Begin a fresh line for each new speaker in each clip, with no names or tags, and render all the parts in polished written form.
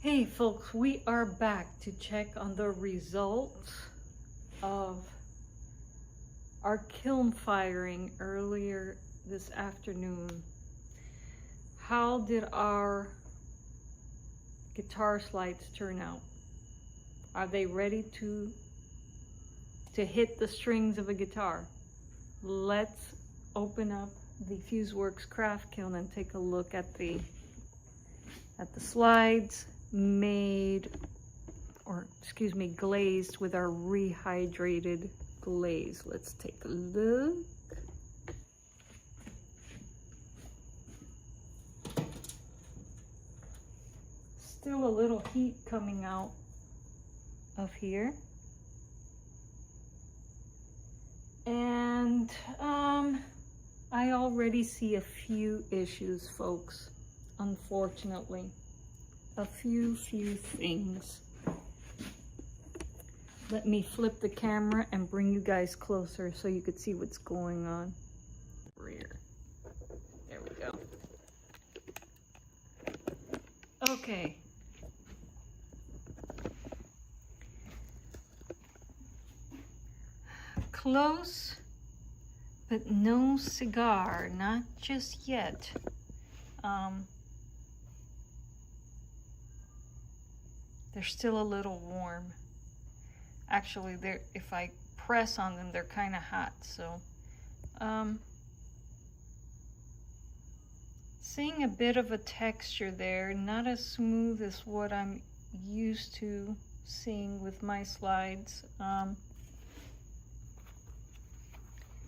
Hey folks, we are back to check on the results of our kiln firing earlier this afternoon. How did our guitar slides turn out? Are they ready to hit the strings of a guitar? Let's open up the Fuseworks craft kiln and take a look at the slides glazed with our rehydrated glaze. Let's take a look. Still a little heat coming out of here. And I already see a few issues, folks, unfortunately. A few things. Let me flip the camera and bring you guys closer so you could see what's going on. Rear. There we go. Okay. Close, but no cigar, not just yet. They're still a little warm. Actually, if I press on them, they're kind of hot. So, seeing a bit of a texture there, not as smooth as what I'm used to seeing with my slides.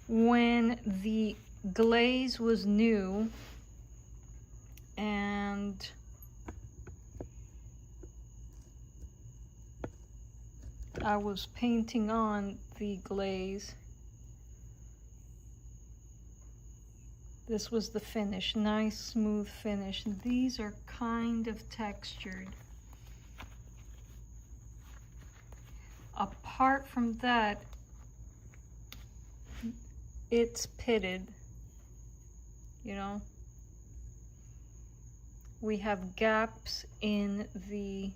When the glaze was new and I was painting on the glaze, this was the finish, nice smooth finish. These are kind of textured. Apart from that, it's pitted, you know. We have gaps in the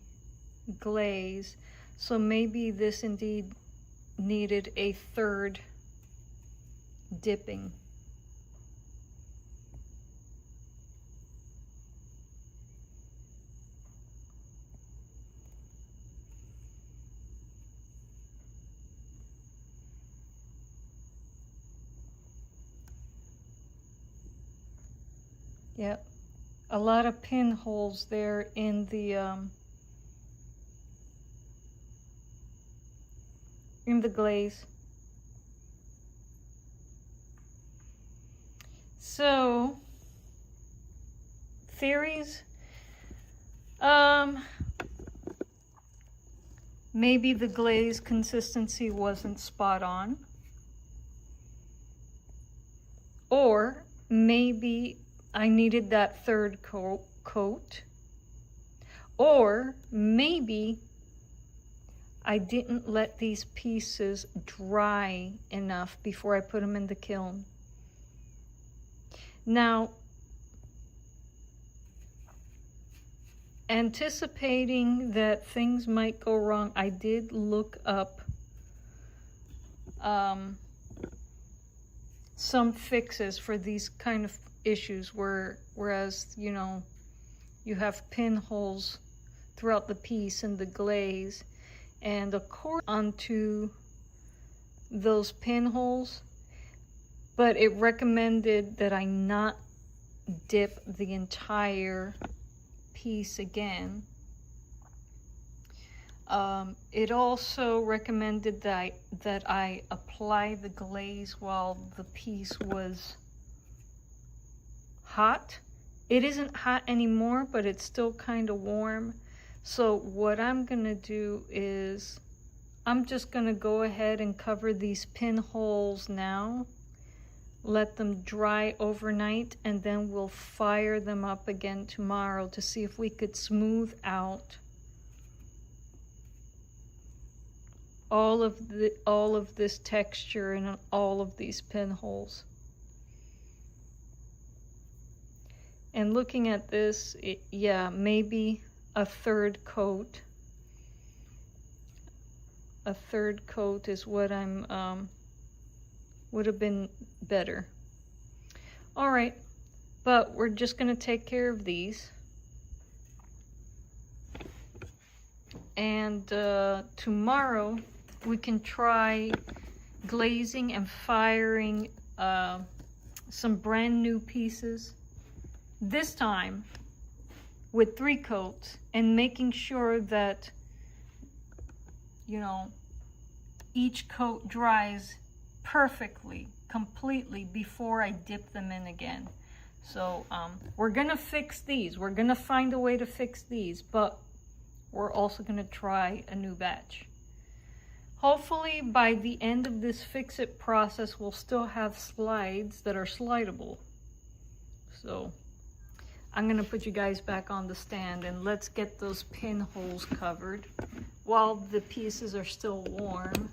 glaze. So maybe this indeed needed a third dipping. Yep, a lot of pinholes there in the glaze. So, theories, maybe the glaze consistency wasn't spot on, or maybe I needed that third coat, or maybe I didn't let these pieces dry enough before I put them in the kiln. Now, anticipating that things might go wrong, I did look up some fixes for these kind of issues whereas, you know, you have pinholes throughout the piece in the glaze. And according onto those pinholes, but it recommended that I not dip the entire piece again. It also recommended that I apply the glaze while the piece was hot. It isn't hot anymore, but it's still kind of warm. So what I'm gonna do is I'm just gonna go ahead and cover these pinholes now, let them dry overnight, and then we'll fire them up again tomorrow to see if we could smooth out all of this texture and all of these pinholes. And looking at this, yeah, maybe a third coat. A third coat is what I'm would have been better. All right, but we're just gonna take care of these. And tomorrow we can try glazing and firing some brand new pieces, this time with 3 coats, and making sure that, you know, each coat dries perfectly, completely, before I dip them in again. So we're gonna fix these. We're gonna find a way to fix these, but we're also gonna try a new batch. Hopefully by the end of this fix-it process, we'll still have slides that are slidable. So I'm gonna put you guys back on the stand and let's get those pinholes covered while the pieces are still warm.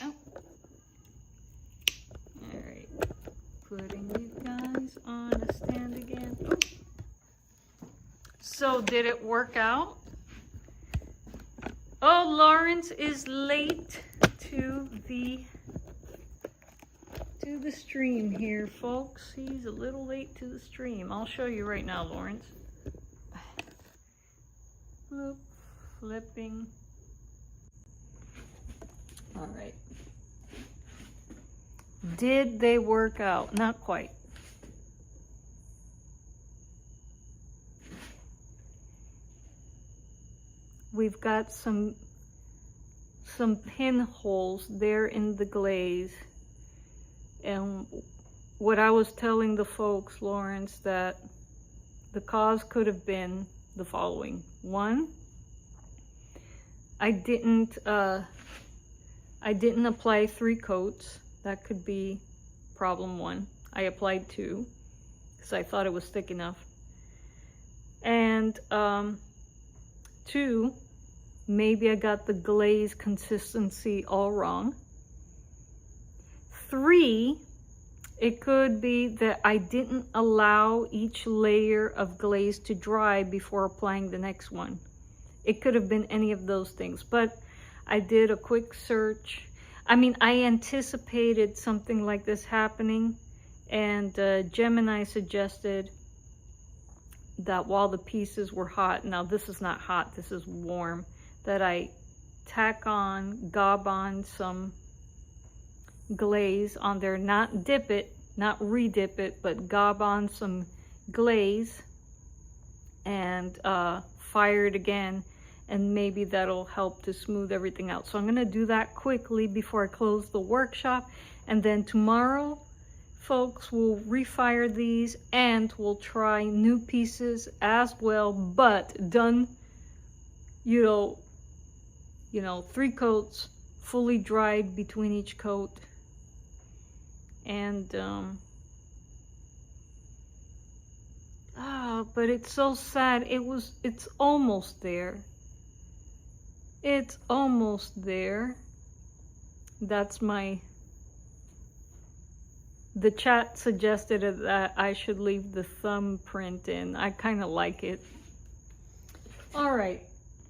Oh. All right, putting you guys on a stand again. Oh. So did it work out? Oh, Lawrence is late to the stream here, folks. He's a little late to the stream. I'll show you right now, Lawrence. Look, flipping. All right. Did they work out? Not quite. We've got some pinholes there in the glaze, and what I was telling the folks, Lawrence, that the cause could have been the following. One, I didn't apply 3 coats. That could be problem 1. I applied 2 because I thought it was thick enough. And 2, maybe I got the glaze consistency all wrong. 3, it could be that I didn't allow each layer of glaze to dry before applying the next one. It could have been any of those things, but I did a quick search. I mean, I anticipated something like this happening, and Gemini suggested that while the pieces were hot, now this is not hot, this is warm, that I gob on some glaze on there, not dip it, not re-dip it, but gob on some glaze and fire it again, and maybe that'll help to smooth everything out. So I'm gonna do that quickly before I close the workshop, and then tomorrow, folks, we'll refire these and we'll try new pieces as well, but done, you know, 3 coats, fully dried between each coat. And but it's so sad. It's almost there. It's almost there. That's the chat suggested that I should leave the thumbprint in. I kind of like it. All right,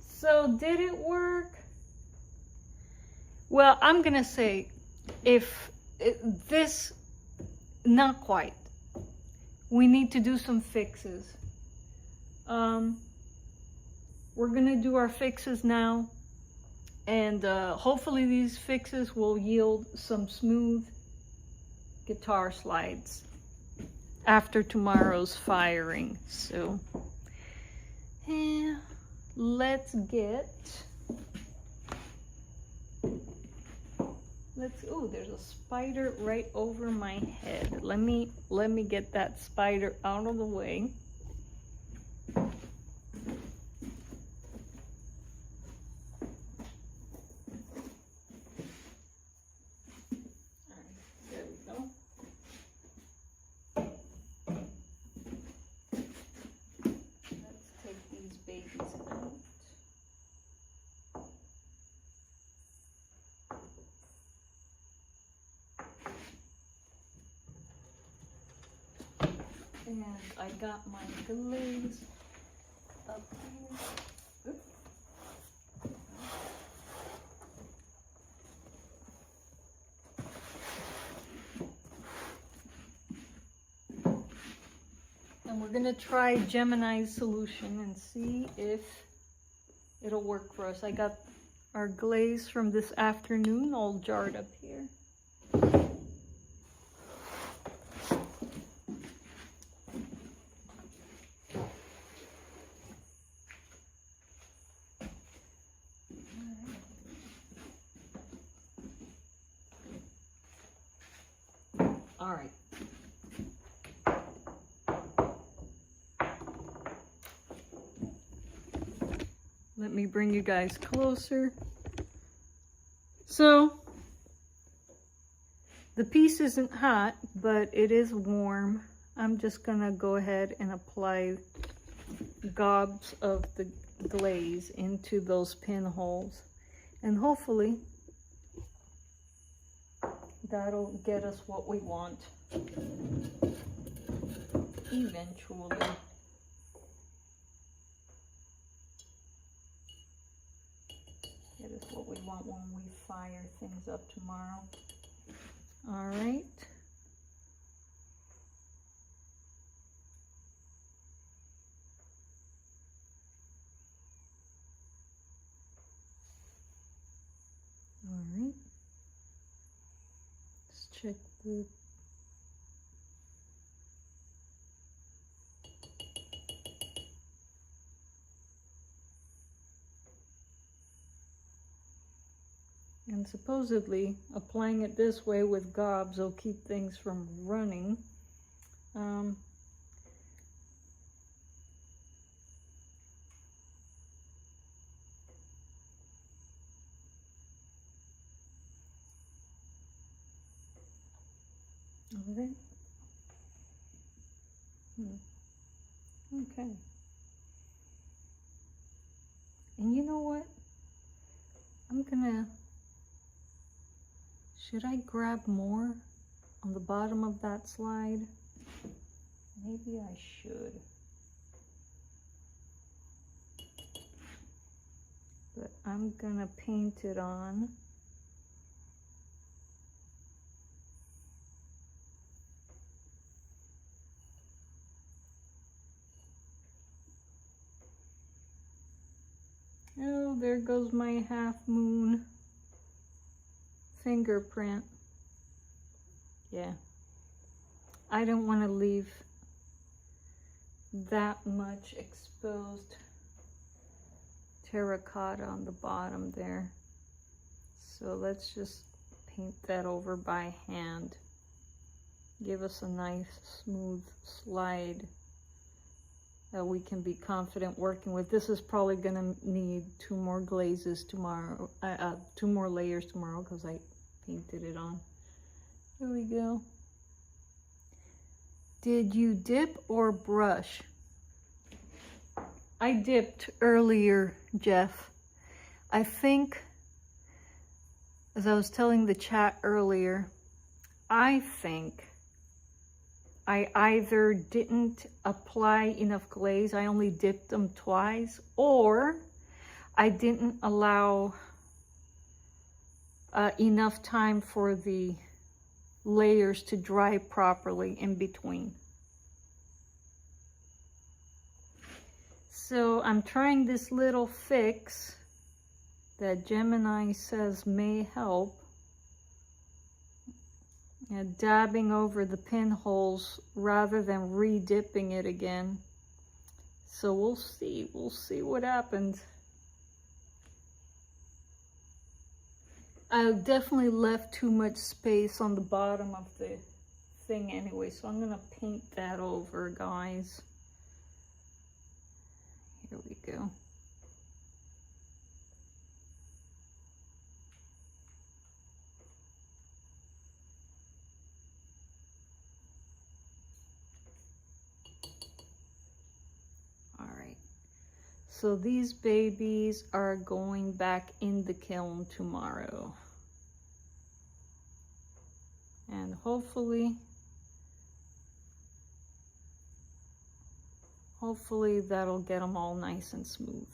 so did it work? Well, I'm gonna say, this, not quite. We need to do some fixes. We're gonna do our fixes now, and hopefully these fixes will yield some smooth guitar slides after tomorrow's firing. So yeah, let's oh, there's a spider right over my head. Let me get that spider out of the way. And I got my glaze up here. Oops. And we're gonna try Gemini's solution and see if it'll work for us. I got our glaze from this afternoon all jarred up here. All right. Let me bring you guys closer. So, the piece isn't hot, but it is warm. I'm just gonna go ahead and apply gobs of the glaze into those pinholes. And hopefully, that'll get us what we want eventually. Get us what we want when we fire things up tomorrow. All right. All right. Let's check the and supposedly applying it this way with gobs will keep things from running. Okay. Okay. And you know what? I'm gonna, should I grab more on the bottom of that slide? Maybe I should. But I'm gonna paint it on. Oh, there goes my half moon fingerprint. Yeah, I don't want to leave that much exposed terracotta on the bottom there. So let's just paint that over by hand. Give us a nice smooth slide that we can be confident working with. This is probably gonna need 2 more glazes tomorrow, 2 more layers tomorrow because I painted it on. Here we go. Did you dip or brush? I dipped earlier, Jeff. I think, as I was telling the chat earlier, I think I either didn't apply enough glaze, I only dipped them twice, or I didn't allow enough time for the layers to dry properly in between. So I'm trying this little fix that Gemini says may help. And dabbing over the pinholes rather than re-dipping it again. So we'll see what happens. I definitely left too much space on the bottom of the thing anyway, so I'm gonna paint that over, guys. Here we go. So these babies are going back in the kiln tomorrow. And hopefully Hopefully that'll get them all nice and smooth.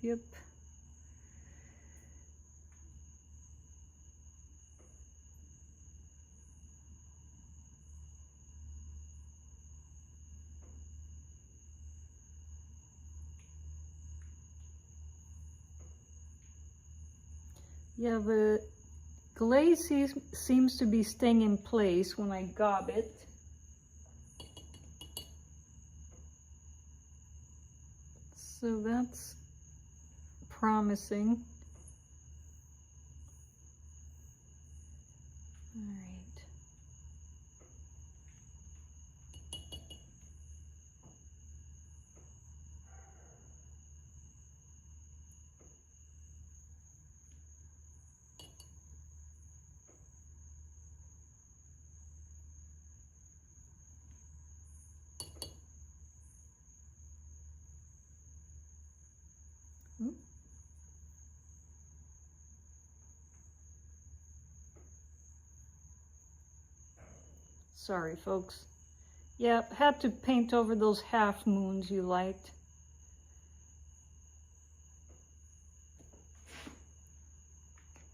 Yep. Yeah, the glaze seems to be staying in place when I gob it. So that's promising. All right. Sorry, folks. Yep, had to paint over those half moons you liked.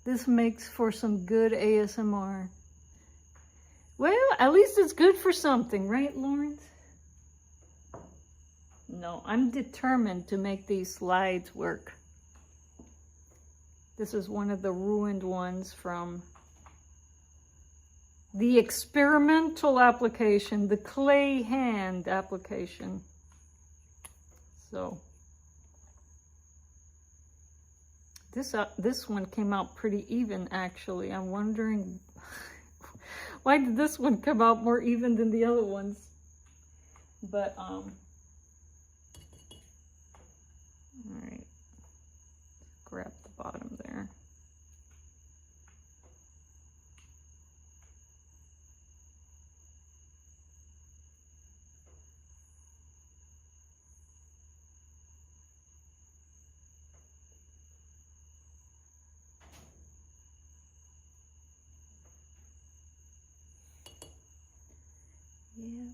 This makes for some good ASMR. Well, at least it's good for something, right, Lawrence? No, I'm determined to make these slides work. This is one of the ruined ones from the experimental application, the clay hand application. So this one came out pretty even, actually. I'm wondering why did this one come out more even than the other ones? But all right, grab the bottom there. Yep.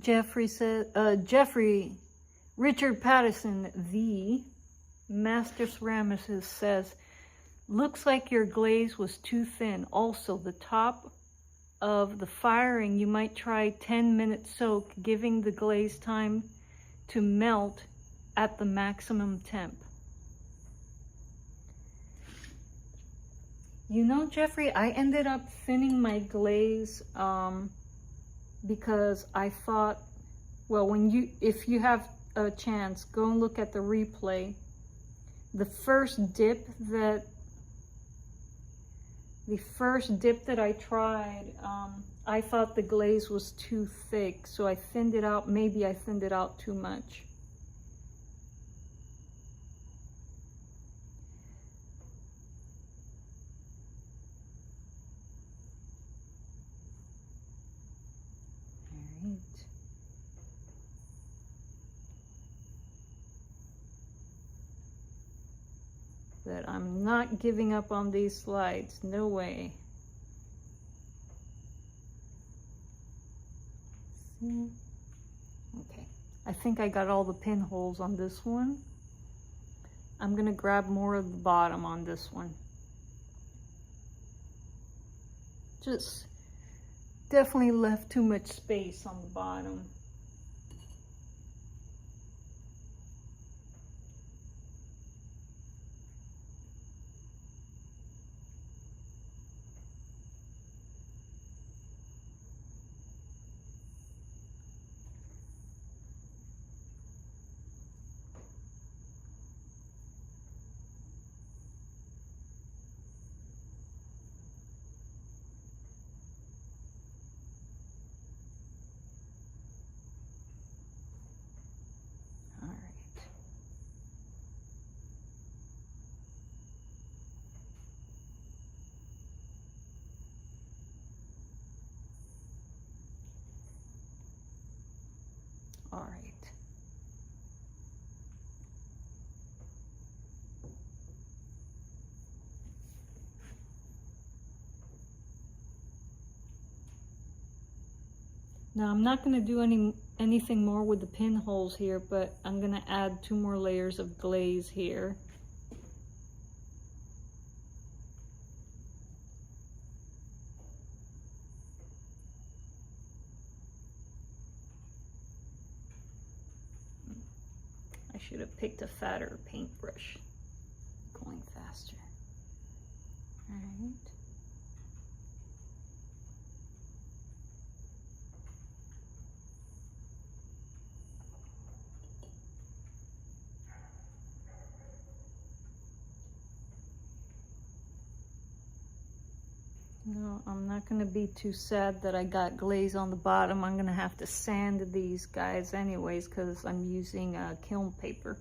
Jeffrey said, Richard Patterson, the Master Ceramicist, says, looks like your glaze was too thin. Also, the top of the firing, you might try 10-minute soak, giving the glaze time to melt at the maximum temp. You know, Jeffrey, I ended up thinning my glaze because I thought, well, if you have a chance, go and look at the replay. The first dip that I tried, I thought the glaze was too thick, so I thinned it out. Maybe I thinned it out too much. All right. But I'm not giving up on these slides. No way. See? Okay. I think I got all the pinholes on this one. I'm gonna grab more of the bottom on this one. Just definitely left too much space on the bottom. All right. Now I'm not going to do anything more with the pinholes here, but I'm going to add 2 more layers of glaze here. I should have picked a fatter paintbrush. Going faster. All right. No, I'm not going to be too sad that I got glaze on the bottom. I'm going to have to sand these guys anyways because I'm using kiln paper.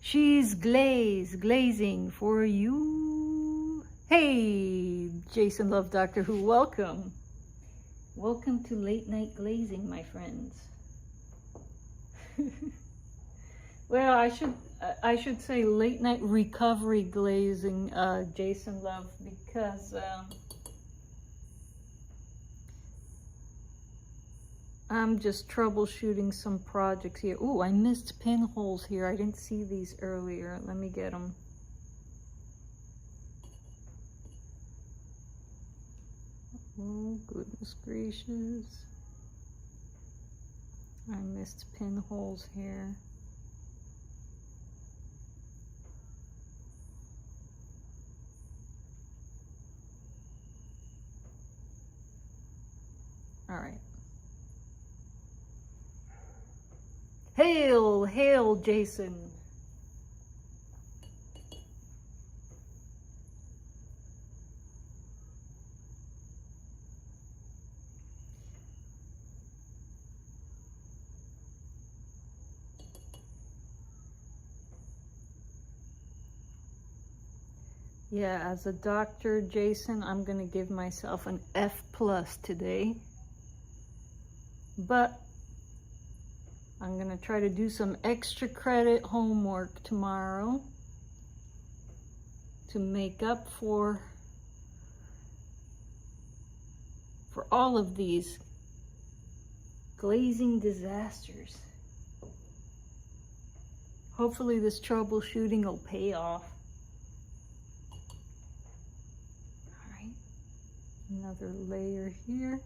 She's glazing for you. Hey, Jason Love Doctor Who, welcome. Welcome to late night glazing, my friends. Well, I should say late night recovery glazing, Jason Love, because I'm just troubleshooting some projects here. Ooh, I missed pinholes here. I didn't see these earlier. Let me get them. Oh, goodness gracious. I missed pinholes here. All right. Hail, hail, Jason. Yeah, as a doctor, Jason, I'm going to give myself an F+ today. But I'm going to try to do some extra credit homework tomorrow to make up for all of these glazing disasters. Hopefully this troubleshooting will pay off. All right, another layer here.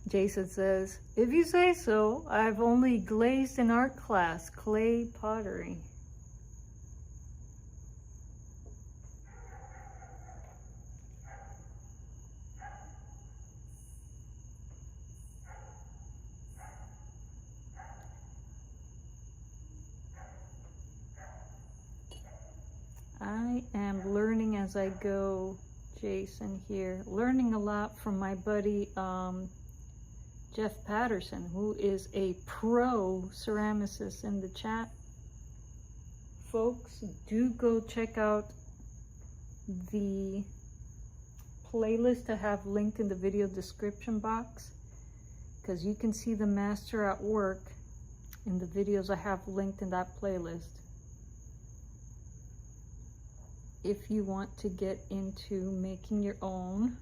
Jason says, if you say so, I've only glazed in art class, clay pottery. I am learning as I go, Jason, here. Learning a lot from my buddy, Jeff Patterson, who is a pro ceramicist in the chat. Folks, do go check out the playlist I have linked in the video description box, because you can see the master at work in the videos I have linked in that playlist. If you want to get into making your own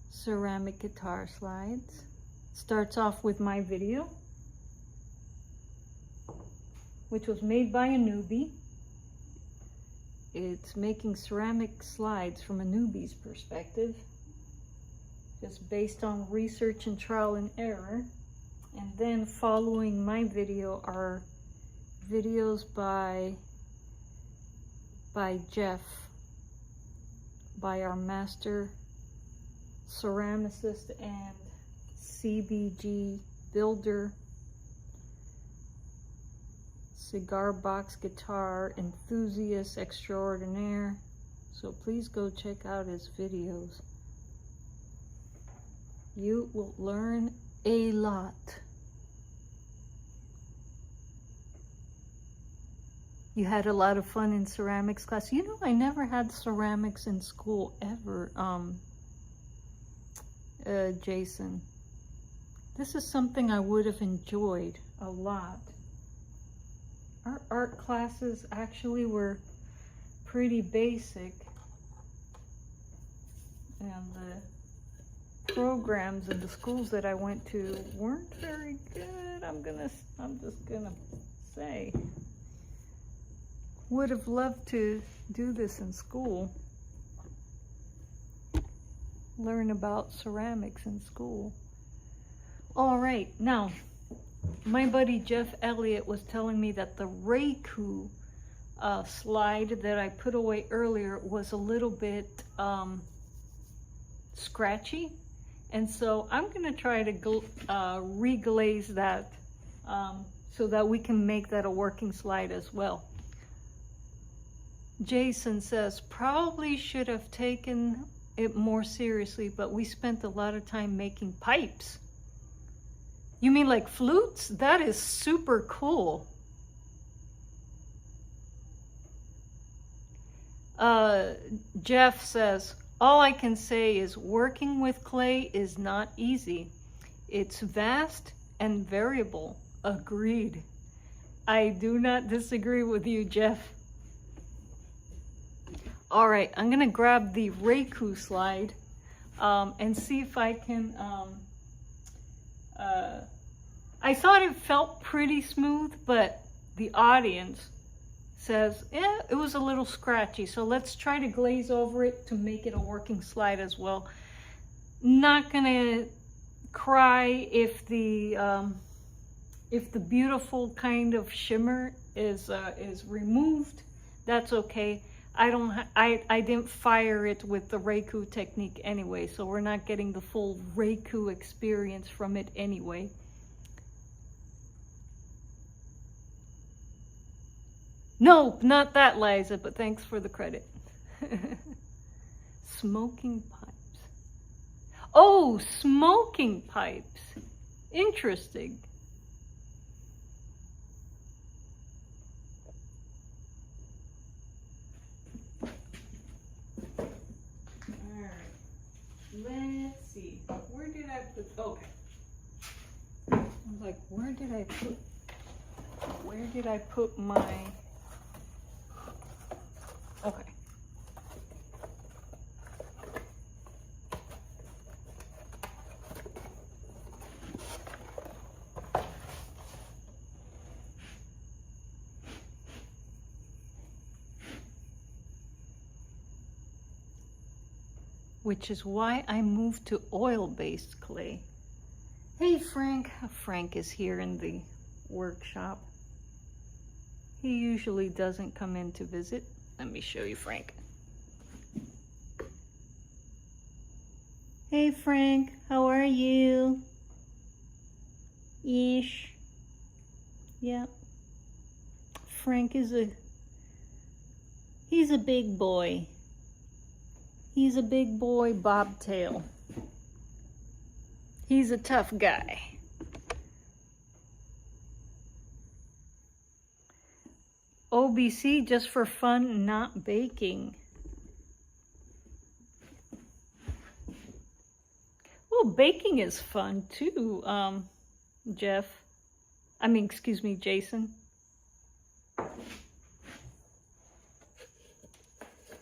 ceramic guitar slides. Starts off with my video, which was made by a newbie. It's making ceramic slides from a newbie's perspective. just based on research and trial and error. And then following my video are videos by Jeff, by our master ceramicist and CBG builder, cigar box guitar enthusiast extraordinaire. So please go check out his videos. You will learn a lot. You had a lot of fun in ceramics class. You know, I never had ceramics in school ever, Jason. This is something I would have enjoyed a lot. Our art classes actually were pretty basic, and the programs in the schools that I went to weren't very good. I'm just gonna say. Would have loved to do this in school. Learn about ceramics in school. All right, now, my buddy Jeff Elliott was telling me that the Reiku slide that I put away earlier was a little bit scratchy. And so I'm gonna try to reglaze that so that we can make that a working slide as well. Jason says, probably should have taken it more seriously, but we spent a lot of time making pipes. You mean like flutes? That is super cool. Jeff says, all I can say is working with clay is not easy. It's vast and variable. Agreed. I do not disagree with you, Jeff. All right, I'm gonna grab the Reiku slide and see if I can, I thought it felt pretty smooth, but the audience says, yeah, it was a little scratchy. So let's try to glaze over it to make it a working slide as well. Not gonna cry if the beautiful kind of shimmer is removed. That's okay. I didn't fire it with the Reiku technique anyway, so we're not getting the full Reiku experience from it anyway. No, not that, Liza, but thanks for the credit. Smoking pipes. Oh, smoking pipes. Interesting. Let's see, where did I put, okay. I was like, where did I put my, okay. Which is why I moved to oil-based clay. Hey, Frank. Frank is here in the workshop. He usually doesn't come in to visit. Let me show you Frank. Hey, Frank. How are you? Ish. Yeah. Frank is he's a big boy. He's a big boy bobtail. He's a tough guy. OBC, just for fun, not baking. Well, baking is fun too, Jeff. I mean, excuse me, Jason.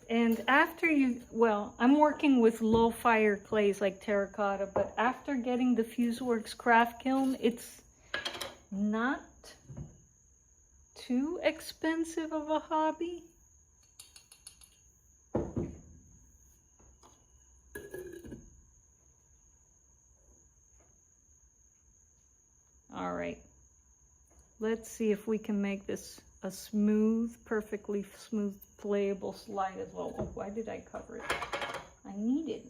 And after well, I'm working with low fire clays like terracotta, but after getting the FuseWorks craft kiln, it's not too expensive of a hobby. let's see if we can make this a smooth, perfectly smooth, playable slide as well. Oh, why did I cover it? I need it.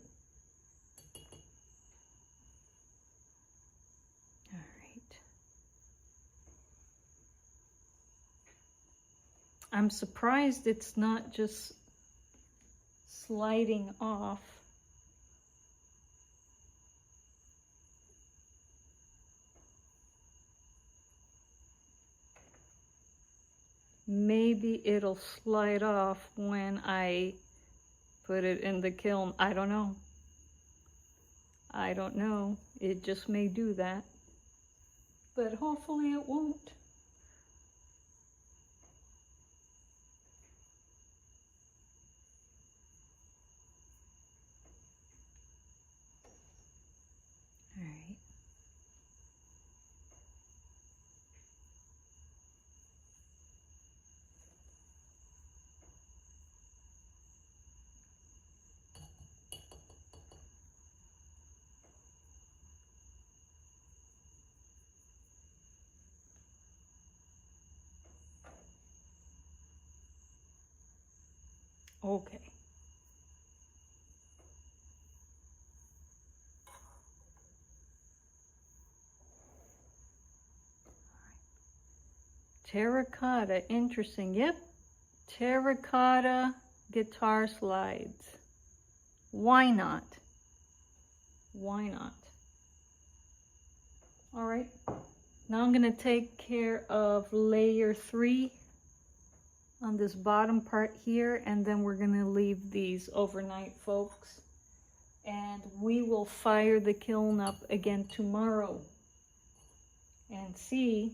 All right. I'm surprised it's not just sliding off. Maybe it'll slide off when I put it in the kiln. I don't know. I don't know. It just may do that. But hopefully it won't. All right. Okay. Terracotta, interesting. Yep, terracotta guitar slides. Why not? Why not? All right, now I'm gonna take care of layer 3 on this bottom part here, and then we're gonna leave these overnight, folks. And we will fire the kiln up again tomorrow and see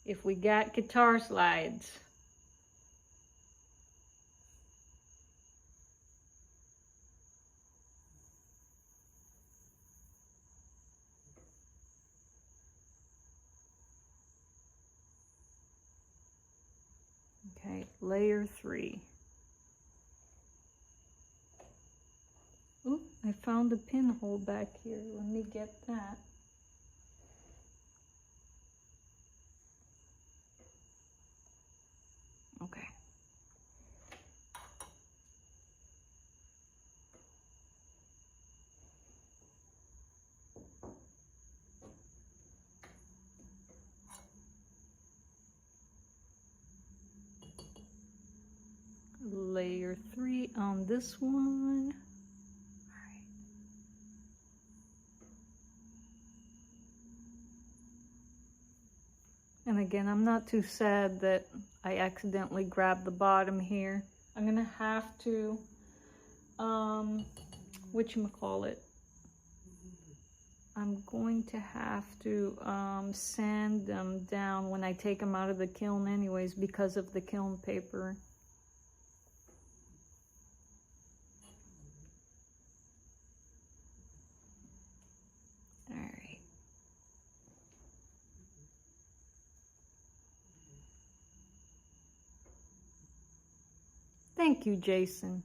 if we got guitar slides. Okay, layer 3. Oop, I found a pinhole back here. Let me get that. Okay. Layer 3 on this one. And again, I'm not too sad that I accidentally grabbed the bottom here. I'm gonna have to, whatchamacallit, I'm going to have to sand them down when I take them out of the kiln anyways, because of the kiln paper. Thank you, Jason.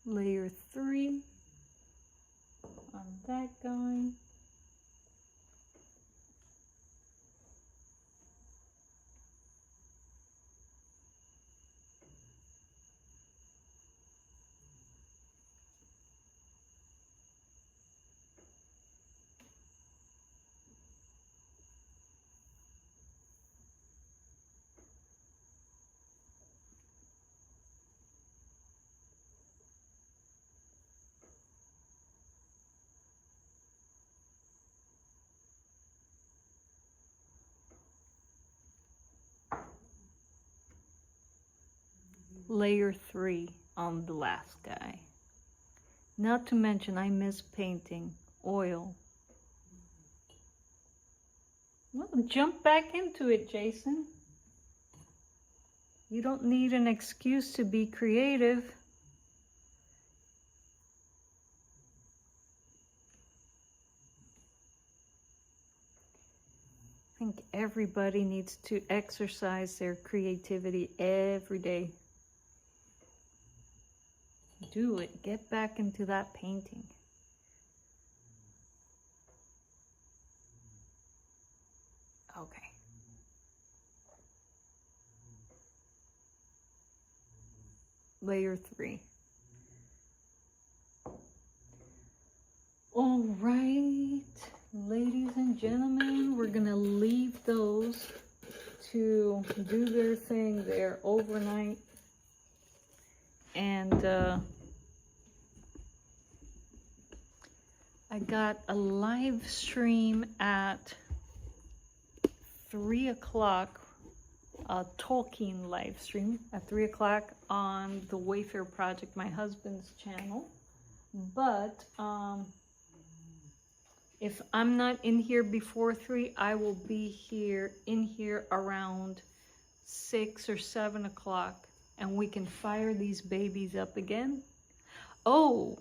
Layer 3 on that guy. Layer 3 on the last guy. Not to mention, I miss painting oil. Well, jump back into it, Jason. You don't need an excuse to be creative. I think everybody needs to exercise their creativity every day. Do it. Get back into that painting. Okay. Layer 3. All right, ladies and gentlemen, we're gonna leave those to do their thing there overnight. And I got a live stream at 3 o'clock, a talking live stream at 3 o'clock on the Wayfair Project, my husband's channel. But if I'm not in here before 3, I will be in here around 6 or 7 o'clock, and we can fire these babies up again. Oh,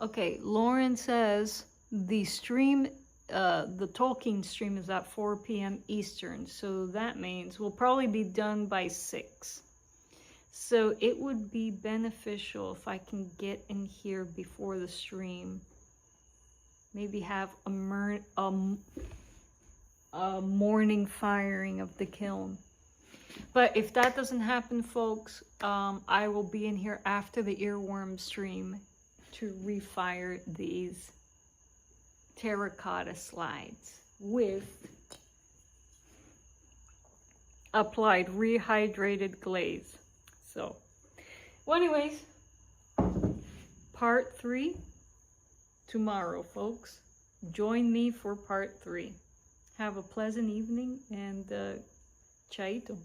okay. Lauren says the stream, the talking stream is at 4 p.m. Eastern. So that means we'll probably be done by 6. So it would be beneficial if I can get in here before the stream. Maybe have a morning firing of the kiln. But if that doesn't happen, folks, I will be in here after the earworm stream to refire these terracotta slides with applied rehydrated glaze. So, well, anyways, part 3 tomorrow, folks. Join me for part 3. Have a pleasant evening and chaito.